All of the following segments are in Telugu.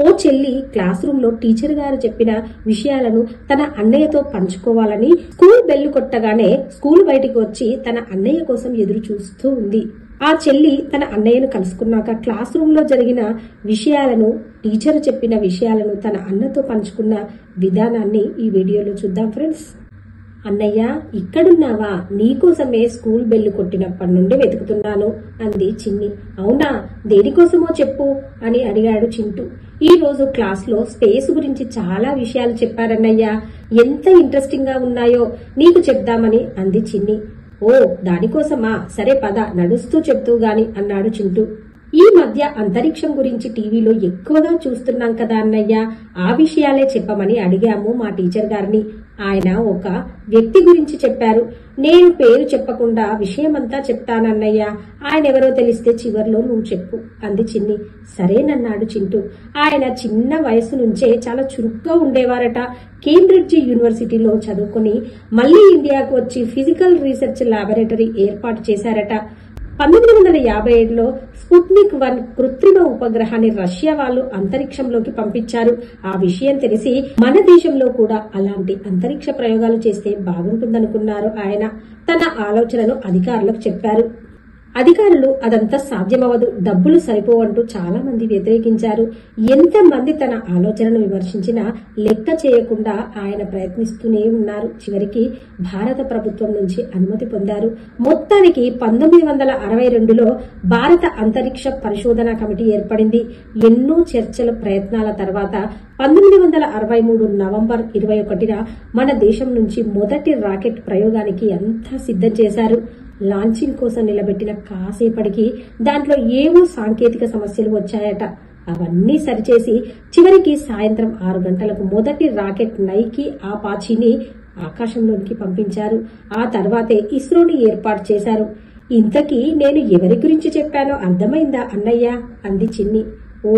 ఓ చెల్లి క్లాస్ రూమ్ లో టీచర్ గారు చెప్పిన విషయాలను తన అన్నయ్యతో పంచుకోవాలని స్కూల్ బెల్లు కొట్టగానే స్కూల్ బయటికి వచ్చి తన అన్నయ్య కోసం ఎదురు చూస్తూ ఉంది. ఆ చెల్లి తన అన్నయ్యను కలుసుకున్నాక క్లాస్ రూమ్ లో జరిగిన విషయాలను, టీచర్ చెప్పిన విషయాలను తన అన్నతో పంచుకున్న విధానాన్ని ఈ వీడియోలో చూద్దాం ఫ్రెండ్స్. అన్నయ్య, ఇక్కడున్నావా? నీకోసమే స్కూల్ బెల్లు కొట్టినప్పటి నుండి వెతుకుతున్నాను అంది చిన్ని. అవునా, దేనికోసమో చెప్పు అని అడిగాడు చింటూ. ఈ రోజు క్లాస్ లో స్పేస్ గురించి చాలా విషయాలు చెప్పారన్నయ్య. ఎంత ఇంట్రెస్టింగ్ గా ఉన్నాయో నీకు చెప్దామని అంది చిన్ని. ఓ, దానికోసమా? సరే పద, నడుస్తూ చెప్తూ గాని అన్నాడు చింటూ. ఈ మధ్య అంతరిక్షం గురించి టీవీలో ఎక్కువగా చూస్తున్నాం కదా అన్నయ్య, ఆ విషయాలే చెప్పమని అడిగాము మా టీచర్ గారిని. ఆయన ఒక వ్యక్తి గురించి చెప్పారు. నేను పేరు చెప్పకుండా విషయమంతా చెప్తానన్నయ్య. ఆయన ఎవరో తెలిస్తే చివర్లో నువ్వు చెప్పు అంది చిన్ని. సరేనన్నాడు చింటూ. ఆయన చిన్న వయసు నుంచే చాలా చురుగ్గా ఉండేవారట. కేంబ్రిడ్జ్ యూనివర్సిటీలో చదువుకుని మళ్లీ ఇండియాకు వచ్చి ఫిజికల్ రీసెర్చ్ ల్యాబొరేటరీ ఏర్పాటు చేశారట. 1957లో స్పుట్నిక్ 1 కృత్రిమ ఉపగ్రహాన్ని రష్యా వాళ్ళు అంతరిక్షంలోకి పంపించారు. ఆ విషయం తెలిసి మన దేశంలో కూడా అలాంటి అంతరిక్ష ప్రయోగాలు చేస్తే బాగుంటుందనుకున్నారు ఆయన. తన ఆలోచనను అధికారులకు చెప్పారు. అధికారులు అదంతా సాధ్యమవదు, డబ్బులు సరిపోవంటూ చాలా మంది వ్యతిరేకించారు. ఎంతమంది తన ఆలోచనను విమర్శించినా లెక్క చేయకుండా ఆయన ప్రయత్నిస్తూనే ఉన్నారు. చివరికి భారత ప్రభుత్వం నుంచి అనుమతి పొందారు. మొత్తానికి 1962లో భారత అంతరిక్ష పరిశోధన కమిటీ ఏర్పడింది. ఎన్నో చర్చల ప్రయత్నాల తర్వాత 1963 నవంబర్ 21న మన దేశం నుంచి మొదటి రాకెట్ ప్రయోగానికి అంతా సిద్ధం చేశారు. లాంచింగ్ కోసం నిలబెట్టిన కాసేపటికి దాంట్లో ఏవో సాంకేతిక సమస్యలు వచ్చాయట. అవన్నీ సరిచేసి చివరికి సాయంత్రం 6 గంటలకు మొదటి రాకెట్ నైకి ఆపాచీని ఆకాశంలోనికి పంపించారు. ఆ తర్వాతే ఇస్రోని ఏర్పాటు చేశారు. ఇంతకీ నేను ఎవరి గురించి చెప్పానో అర్థమైందా అన్నయ్య అంది చిన్ని. ఓ,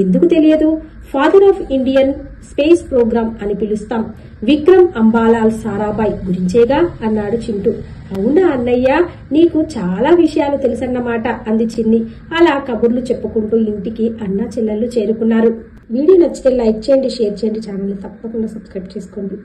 ఎందుకు తెలియదు? Father of Indian space program అని పిలుస్తాం, విక్రమ్ అంబాలాల్ సారాభాయ్ గురించేగా అన్నాడు చింటూ. అవునా అన్నయ్య, నీకు చాలా విషయాలు తెలుసన్నమాట అంది చిన్ని. అలా కబుర్లు చెప్పుకుంటూ ఇంటికి అన్నా చెల్లెళ్ళు చేరుకున్నారు. వీడియో నచ్చితే లైక్ చేయండి, షేర్ చేయండి, ఛానల్ తప్పకుండా సబ్స్క్రైబ్ చేసుకోండి.